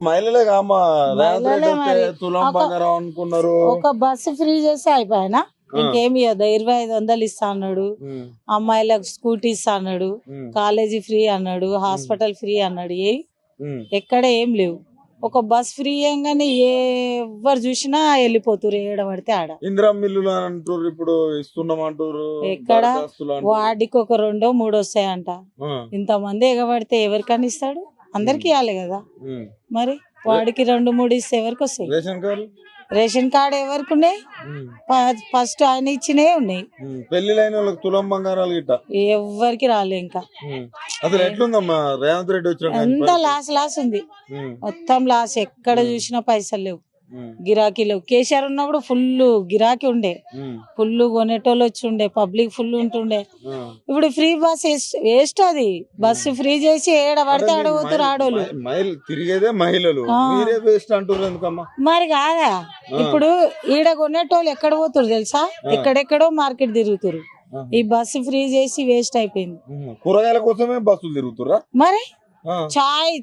మహిళలే కామా రేవంత్ రెడ్డి వస్తే తులం బంగారం అనుకున్నారు. ఒక బస్సు ఫ్రీ చేసి అయిపోయినా ఇంకేమి ఇవ్వదు. 2500 ఇస్తా అన్నాడు, అమ్మాయిలకు స్కూటీ ఇస్తా అన్నాడు, కాలేజీ ఫ్రీ అన్నాడు, హాస్పిటల్ ఫ్రీ అన్నాడు. ఎక్కడ ఏం లేవు. ఒక బస్ ఫ్రీ అయ్యంగానే ఎవరు చూసినా వెళ్ళిపోతురు ఏడ పడితే ఆడ. ఇందిరా మిల్లులు అంటారు, ఇప్పుడు ఇస్తున్నామంటారు. ఎక్కడ వాడికి ఒక 2-3 వస్తాయంట. ఇంతమంది ఎగబడితే ఎవరికని ఇస్తాడు? అందరికి ఇవ్వాలి కదా. మరి వాడికి 2-3 ఇస్తే ఎవరికి వస్తాయి? రేషన్ కార్డు ఎవరికి ఉన్నాయి? ఫస్ట్ ఆయన ఇచ్చినే ఉన్నాయి. పెళ్లిలైన వాళ్ళకి తులం బంగారాలు గిట్ట ఎవరికి రాలే ఇంకా. అసలు ఎట్లుందమ్మా రేవంత్ రెడ్డి వచ్చిన? అంతా లాస్ ఉంది, మొత్తం లాస్. ఎక్కడ చూసినా పైసలు లేవు, గిరాకీ లేవు. కేసీఆర్ ఉన్నప్పుడు ఫుల్ గిరాకీ ఉండే, ఫుల్ కొనేటోళ్ళు వచ్చి ఉండే, పబ్లిక్ ఫుల్ ఉంటుండే. ఇప్పుడు ఫ్రీ బస్ వేస్ట్. అది బస్సు ఫ్రీ చేసి ఏడ పడితే ఆడ పోతారు ఆడోళ్ళు. తిరిగేదే మహిళలు, మరి కాదా? ఇప్పుడు ఈడ కొనేటోళ్ళు ఎక్కడ పోతారు తెలుసా? ఎక్కడెక్కడో మార్కెట్ తిరుగుతారు. ఈ బస్సు ఫ్రీ చేసి వేస్ట్ అయిపోయింది. కూరగాయల కోసమే బస్సులు తిరుగుతురా. మరి చాయ్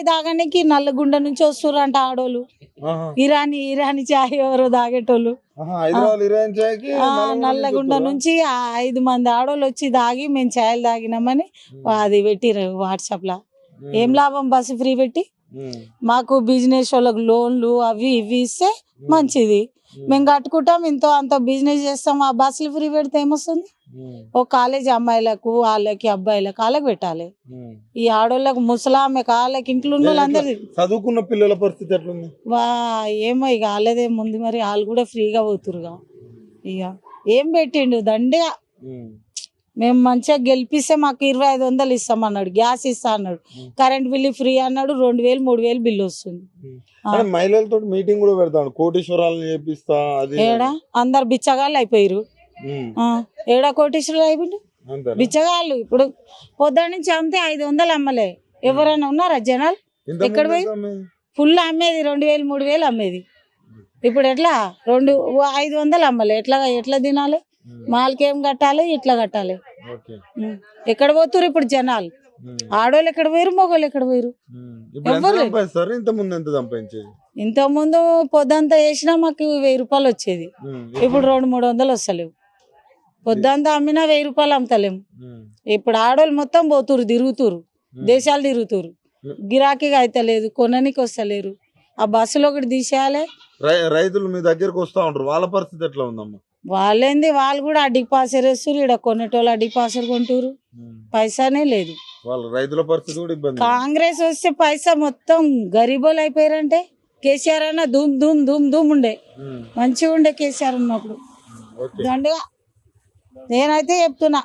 తాగడానికి నల్లగుండ నుంచి వస్తుర్రంట ఆడోళ్ళు. ఇరానీ చాయ్ ఎవరో తాగేటోళ్ళు. నల్లగుండ నుంచి 5 మంది ఆడోళ్ళు వచ్చి తాగి మేము చాయలు తాగినామని అది పెట్టిరు వాట్సాప్ లా. ఏం లాభం బస్సు ఫ్రీ పెట్టి? మాకు బిజినెస్ వాళ్ళకి లోన్లు అవి ఇవి ఇస్తే మంచిది, మేము కట్టుకుంటాం, ఇంతో అంత బిజినెస్ చేస్తాం. ఆ బస్సులు ఫ్రీ పెడితే ఏమొస్తుంది? ఓ కాలేజీ అమ్మాయిలకు వాళ్ళకి అబ్బాయిలకు వాళ్ళకి పెట్టాలి. ఈ ఆడోళ్ళకు ముసలామె వాళ్ళకి ఇంట్లో ఉన్న వాళ్ళందరి చదువుకున్న పిల్లల పరిస్థితి ఎట్లుంది? ఏమో ఇక వాళ్ళదే ముందు. మరి వాళ్ళు కూడా ఫ్రీగా పోతురుగా. ఇక ఏం పెట్టిండు దండిగా. మేము మంచిగా గెలిపిస్తే మాకు 2500 ఇస్తామన్నాడు, గ్యాస్ ఇస్తా అన్నాడు, కరెంట్ బిల్లు ఫ్రీ అన్నాడు, 2000-3000 బిల్లు వస్తుంది. మహిళలతో మీటింగ్ కూడా పెడతాడు, కోటీశ్వరాలను చేపిస్తా. ఏడా అందరు బిచ్చగాళ్ళు అయిపోయారు. ఏడా కోటీశ్వరులు అయిపోయిండు బిచ్చగాళ్ళు. ఇప్పుడు పొద్దున్న నుంచి అమ్మితే 500 అమ్మలే. ఎవరైనా ఉన్నారా జనాలు? ఎక్కడ పోయి ఫుల్ అమ్మేది 2000-3000 అమ్మేది. ఇప్పుడు ఎట్లా 500 అమ్మలే? ఎట్లా తినాలి? మాలకేం కట్టాలి, ఇట్లా కట్టాలి. ఎక్కడ పోతురు ఇప్పుడు జనాలు? ఆడోళ్ళు ఎక్కడ పోయారు, మగోళ్ళు ఎక్కడ పోయారు? ఇంత ముందు పొద్దంతా వేసినా మాకు 1000 రూపాయలు వచ్చేది. ఇప్పుడు 200-300 వస్తలేవు. పొద్దంతా అమ్మినా 1000 రూపాయలు అమ్ముతలేము. ఇప్పుడు ఆడోళ్ళు మొత్తం పోతురు, తిరుగుతురు, దేశాలు తిరుగుతురు. గిరాకీగా అయితే లేదు, కొననికి వస్తలేరు. ఆ బస్సులో ఒకటి తీసేయాలి. రైతులు మీ దగ్గరకు వస్తా ఉంటారు, వాళ్ళ పరిస్థితి ఎట్లా ఉందమ్మా? వాళ్ళేంది, వాళ్ళు కూడా అడ్డికి పాసర్ వేస్తారు. ఇక్కడ కొనేటోళ్ళు అడ్డికి పాసర్ కొంటారు, పైసానే లేదు. రైతుల పరిస్థితి కూడా ఇబ్బంది. కాంగ్రెస్ వస్తే పైసా మొత్తం గరీబోలు అయిపోయారంటే. కేసీఆర్ అన్న ధూమ్ ధూమ్ ధూమ్ ధూమ్ ఉండే, మంచిగా ఉండే కేసీఆర్ ఉన్నప్పుడు. దండగా నేనైతే చెప్తున్నా.